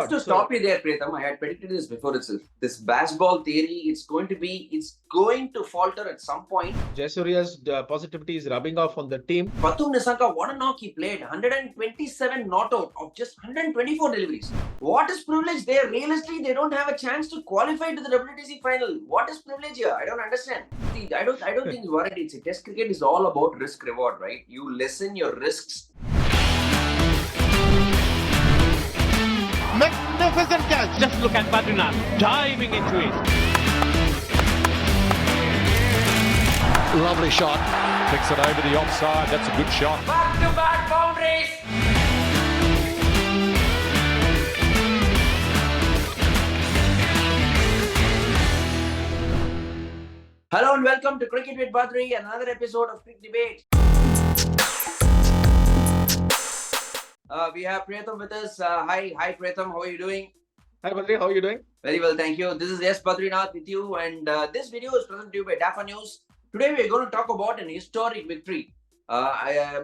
Just to stop you there, Pritham, I had predicted this before itself. This basketball theory, it's going to falter at some point. Jayasuriya's positivity is rubbing off on the team. Pathum Nissanka, what a knock he played. 127 not out of just 124 deliveries. What is privilege there? Realistically, they don't have a chance to qualify to the WTC final. What is privilege here? I don't understand. See, I don't think it's worried. It's Test cricket is all about risk reward, right? You lessen your risks. Magnificent catch. Just look at Badri now, diving into it. Lovely shot. Kicks it over the offside. That's a good shot. Back-to-back boundaries. Hello and welcome to Cric It with Badri, another episode of Cric Debate. We have Pritham with us. Hi Pritham, how are you doing? Hi Badri, how are you doing? Very well, thank you. This is S. Badrinath with you, and this video is presented to you by DIVO News. Today we are going to talk about an historic victory.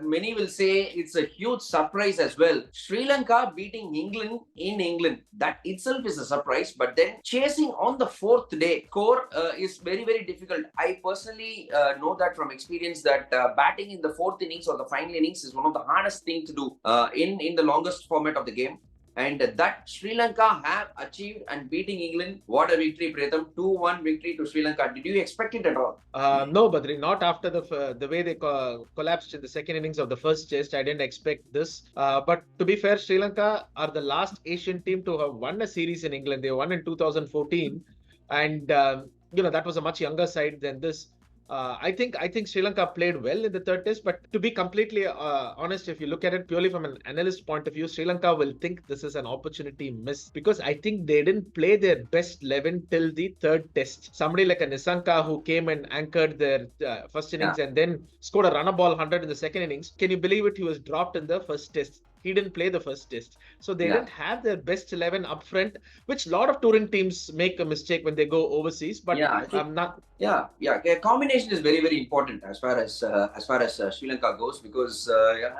Many will say it's a huge surprise as well. Sri Lanka beating England in England. That itself is a surprise, but then chasing on the fourth day score is very, very difficult. I personally know that from experience that batting in the fourth innings or the final innings is one of the hardest things to do in the longest format of the game. And that Sri Lanka have achieved and beating England. What a victory, Pritham. 2-1 victory to Sri Lanka. Did you expect it at all? No, Badri, not after the way they collapsed in the second innings of the first test. I didn't expect this. But to be fair, Sri Lanka are the last Asian team to have won a series in England. They won in 2014. And, that was a much younger side than this. I think Sri Lanka played well in the third test, but to be completely honest, if you look at it purely from an analyst point of view, Sri Lanka will think this is an opportunity miss because I think they didn't play their best 11 till the third test. Somebody like a Nissanka who came and anchored their first innings and then scored a runner ball 100 in the second innings. Can you believe it? He was dropped in the first test. He didn't play the first test. So they didn't have their best 11 up front, which a lot of touring teams make a mistake when they go overseas. But combination is very, very important as far as Sri Lanka goes, because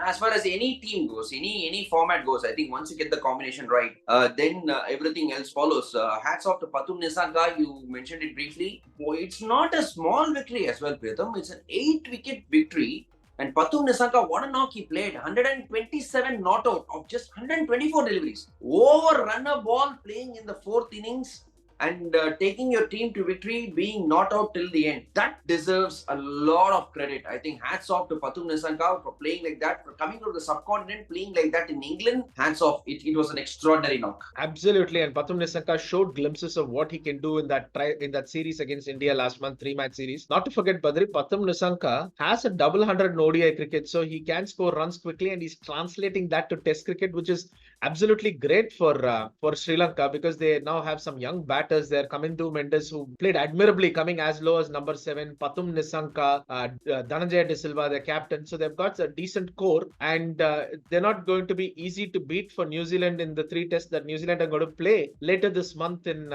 as far as any team goes, any format goes, I think once you get the combination right, then everything else follows. Hats off to Pathum Nissanka. You mentioned it briefly. It's not a small victory as well, Pritham. It's an 8-wicket victory. And Pathum Nissanka, what a knock he played. 127 not out of just 124 deliveries. Over runner ball playing in the fourth innings and taking your team to victory, being not out till the end. That deserves a lot of credit. I think hats off to Pathum Nissanka for playing like that, for coming to the subcontinent, playing like that in England. Hats off. It was an extraordinary knock. Absolutely. And Pathum Nissanka showed glimpses of what he can do in that series against India last month, 3-match series. Not to forget, Badri, Pathum Nissanka has a double 100 in ODI cricket, so he can score runs quickly, and he's translating that to Test cricket, which is absolutely great for Sri Lanka because they now have some young batters there. Kamindu Mendes, who played admirably, coming as low as number 7. Pathum Nissanka, Dhananjaya De Silva, their captain. So they've got a decent core, and they're not going to be easy to beat for New Zealand in the 3 tests that New Zealand are going to play later this month in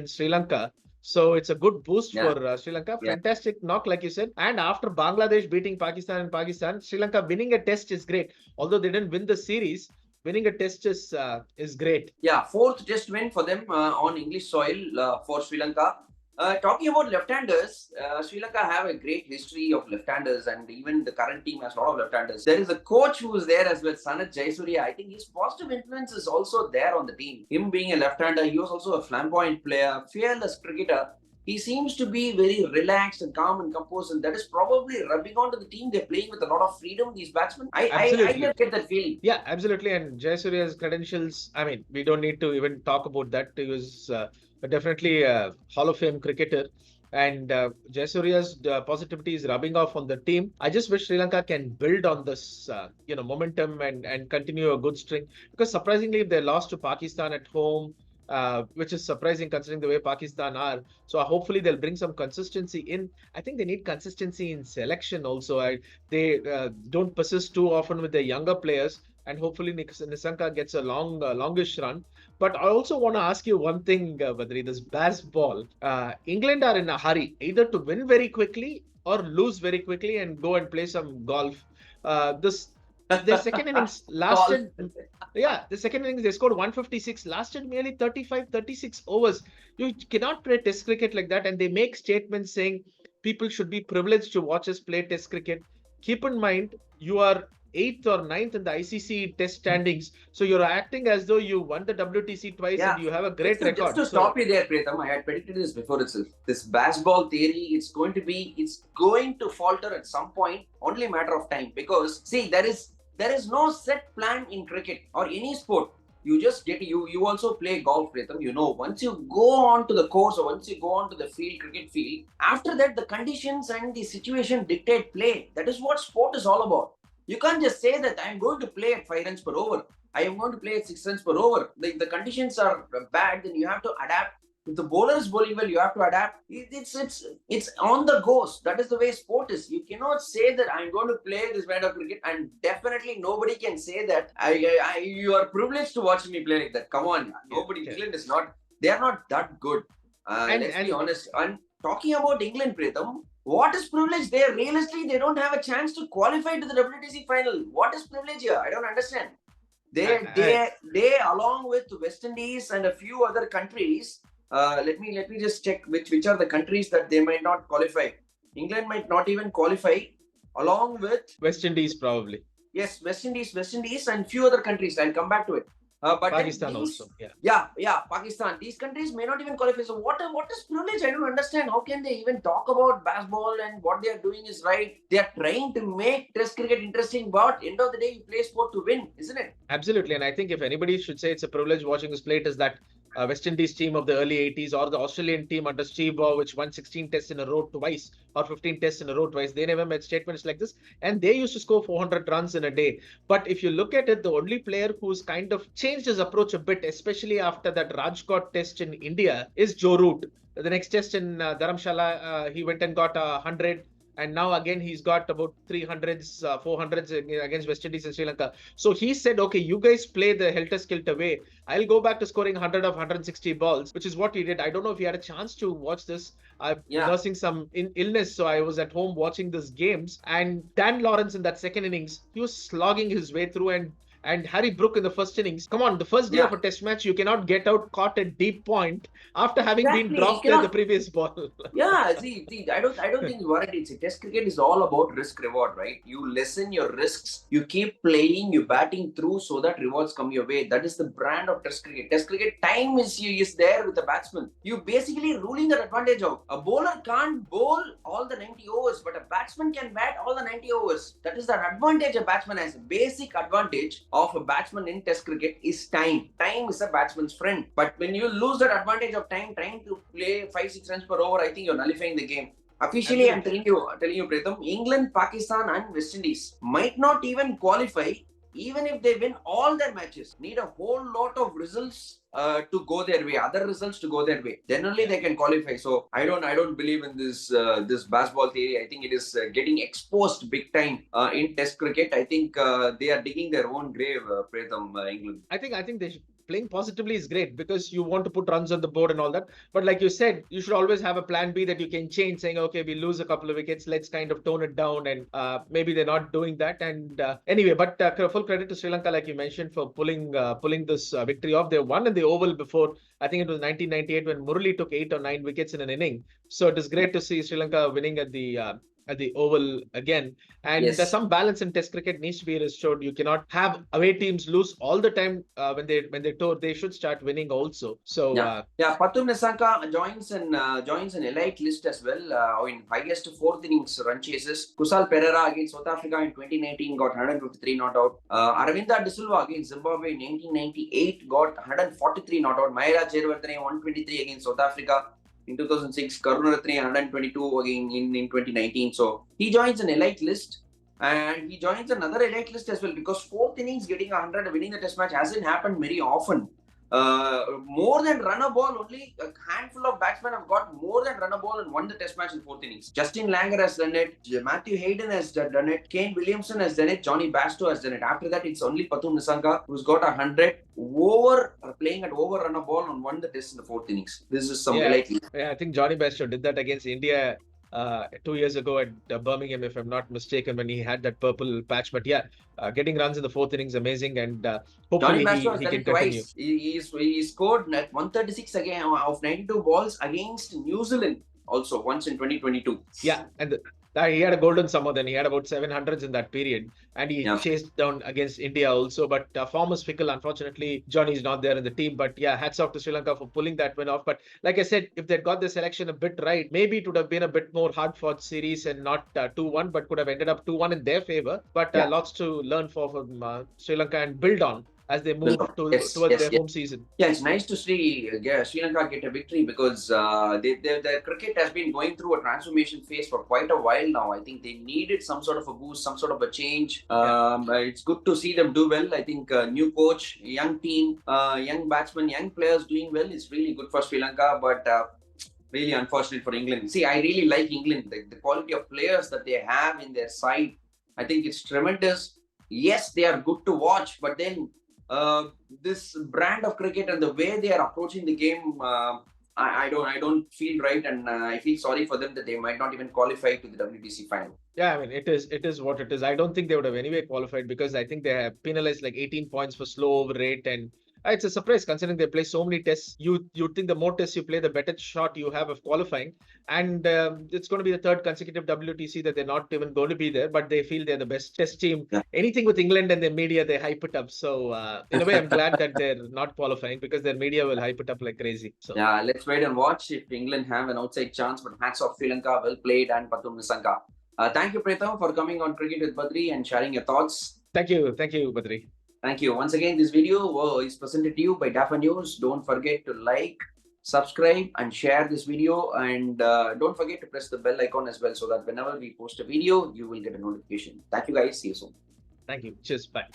Sri Lanka. So it's a good boost for Sri Lanka. Fantastic knock, like you said. And after Bangladesh beating Pakistan, Sri Lanka winning a test is great. Although they didn't win the series, winning a test is great. Yeah, 4th test win for them on English soil for Sri Lanka. Talking about left-handers, Sri Lanka have a great history of left-handers, and even the current team has a lot of left-handers. There is a coach who is there as well, Sanath Jayasuriya. I think his positive influence is also there on the team. Him being a left-hander, he was also a flamboyant player, fearless cricketer. He seems to be very relaxed and calm and composed, and that is probably rubbing onto the team. They're playing with a lot of freedom, these batsmen. I get that feeling. Yeah, absolutely. And Jayasuriya's credentials, I mean, we don't need to even talk about that. He was definitely a Hall of Fame cricketer. And Jayasuriya's positivity is rubbing off on the team. I just wish Sri Lanka can build on this momentum and continue a good string. Because surprisingly, if they lost to Pakistan at home, which is surprising considering the way Pakistan are. So hopefully they'll bring some consistency in. I think they need consistency in selection also. They don't persist too often with their younger players, and hopefully Nissanka gets a longish run. But I also want to ask you one thing, Badri, this baseball. England are in a hurry, either to win very quickly or lose very quickly and go and play some golf. This Their second innings lasted, the second innings they scored 156, lasted merely 35, 36 overs. You cannot play Test cricket like that, and they make statements saying people should be privileged to watch us play Test cricket. Keep in mind, you are 8th or 9th in the ICC Test standings, so you're acting as though you won the WTC twice and you have a great record. Just to stop you there, Pritham, I had predicted this before itself. This baseball theory, it's going to falter at some point. Only a matter of time, because see, there is no set plan in cricket or any sport. You just get you also play golf, Pritham. You know, once you go on to the course or once you go on to the cricket field, after that the conditions and the situation dictate play. That is what sport is all about. You can't just say that I'm going to play at 5 runs per over. I am going to play at 6 runs per over. If the conditions are bad, then you have to adapt. If the bowler is bowling well, you have to adapt. It's on the goes. That is the way sport is. You cannot say that I'm going to play this kind of cricket, and definitely nobody can say that you are privileged to watch me play like that. Come on, nobody. England is not. They are not that good. Let's be honest. And talking about England, Pritham, what is privilege there? Realistically, they don't have a chance to qualify to the WTC final. What is privilege here? I don't understand. They along with West Indies and a few other countries. Let me just check which are the countries that they might not qualify. England might not even qualify, along with West Indies probably. Yes, West Indies, and few other countries. I'll come back to it. But Pakistan also. Pakistan. These countries may not even qualify. So what is privilege? I don't understand. How can they even talk about baseball and what they are doing is right? They are trying to make Test cricket interesting, but end of the day, you play sport to win, isn't it? Absolutely. And I think if anybody should say it's a privilege watching this play, it is that West Indies team of the early 80s or the Australian team under Steve Waugh, which won 16 tests in a row twice or 15 tests in a row twice. They never made statements like this, and they used to score 400 runs in a day. But if you look at it, the only player who's kind of changed his approach a bit, especially after that Rajkot test in India, is Joe Root. The next test in Dharamshala, he went and got 100. And now again, he's got about 300s, 400s against West Indies and Sri Lanka. So he said, okay, you guys play the helter-skelter way. I'll go back to scoring 100 of 160 balls, which is what he did. I don't know if he had a chance to watch this. I'm nursing some illness, so I was at home watching these games. And Dan Lawrence in that second innings, he was slogging his way through, and Harry Brook in the first innings. Come on, the first day of a test match, you cannot get out caught at deep point after having been dropped in the previous ball. See, I don't think you worried. It's Test cricket is all about risk reward, right? You lessen your risks, you keep playing, you batting through so that rewards come your way. That is the brand of Test cricket. Test cricket time is there with the batsman. You basically ruling that advantage out. A bowler can't bowl all the 90 overs, but a batsman can bat all the 90 overs. That is the advantage a batsman has. Basic advantage of a batsman in Test cricket is time. Time is a batsman's friend. But when you lose that advantage of time, trying to play 5-6 runs per over, I think you're nullifying the game. Officially, I'm telling you, Pritham, England, Pakistan, and West Indies might not even qualify, even if they win all their matches. Need a whole lot of results to go their way, other results to go their way. Then only they can qualify. So I don't believe in this baseball theory. I think it is getting exposed big time in Test cricket. I think they are digging their own grave, Pritham, England. I think they should. Playing positively is great because you want to put runs on the board and all that. But like you said, you should always have a plan B that you can change, saying, okay, we lose a couple of wickets, let's kind of tone it down. And maybe they're not doing that. And anyway, but full credit to Sri Lanka, like you mentioned, for pulling this victory off. They won in the Oval before, I think it was 1998 when Murali took 8 or 9 wickets in an inning. So it is great to see Sri Lanka winning at the Oval again. And there's some balance in Test cricket needs to be restored. You cannot have away teams lose all the time when they tour. They should start winning also. So Pathum Nissanka joins an elite list as well in highest 4th innings run chases. Kusal Perera against South Africa in 2019 got 153 not out. Aravinda De Silva against Zimbabwe in 1998 got 143 not out. Maharaj Jayawardene 123 against South Africa. In 2006, Karunaratne 122 again in 2019. So he joins an elite list, and he joins another elite list as well, because 4th innings getting 100, winning the Test match hasn't happened very often. More than run a ball, only a handful of batsmen have got more than run a ball and won the Test match in 4th innings. Justin Langer has done it, Matthew Hayden has done it, Kane Williamson has done it, Johnny Bairstow has done it. After that, it's only Pathum Nissanka who's got 100 playing at over run a ball and won the Test in the 4th innings. This is some elite. Yeah, I think Johnny Bairstow did that against India 2 years ago at Birmingham, if I'm not mistaken, when he had that purple patch. But yeah, getting runs in the fourth innings, amazing, and Johnny hopefully Master has he done can it continue. twice. He scored at 136 again of 92 balls against New Zealand also once in 2022. Yeah, and he had a golden summer. Then he had about 700s in that period, and he Yeah. chased down against India also. But form is fickle. Unfortunately, Johnny's not there in the team. But yeah, hats off to Sri Lanka for pulling that win off. But like I said, if they'd got the selection a bit right, maybe it would have been a bit more hard-fought series and not 2-1, but could have ended up 2-1 in their favor. But Yeah. lots to learn from Sri Lanka and build on as they move Yes, towards yes, their yes. home season. Yeah, it's nice to see Sri Lanka get a victory because their cricket has been going through a transformation phase for quite a while now. I think they needed some sort of a boost, some sort of a change. It's good to see them do well. I think new coach, young team, young batsmen, young players doing well is really good for Sri Lanka. But really unfortunate for England. See, I really like England. The quality of players that they have in their side, I think it's tremendous. Yes, they are good to watch, but then this brand of cricket and the way they are approaching the game, I don't feel right, and I feel sorry for them that they might not even qualify to the WTC final. Yeah, I mean, it is what it is. I don't think they would have anyway qualified because I think they have penalized like 18 points for slow over rate, and it's a surprise considering they play so many tests. You'd think the more tests you play, the better shot you have of qualifying. And it's going to be the third consecutive WTC that they're not even going to be there, but they feel they're the best test team. Yeah. Anything with England and their media, they hype it up. So in a way, I'm glad that they're not qualifying because their media will hype it up like crazy. So Yeah, let's wait and watch if England have an outside chance. But hats off Sri Lanka, well played, and Pathum Nissanka. Thank you, Pritham, for coming on Cricket with Badri and sharing your thoughts. thank you, Badri. Thank you. Once again, this video is presented to you by DIVO News. Don't forget to like, subscribe, and share this video. And don't forget to press the bell icon as well so that whenever we post a video, you will get a notification. Thank you, guys. See you soon. Thank you. Cheers. Bye.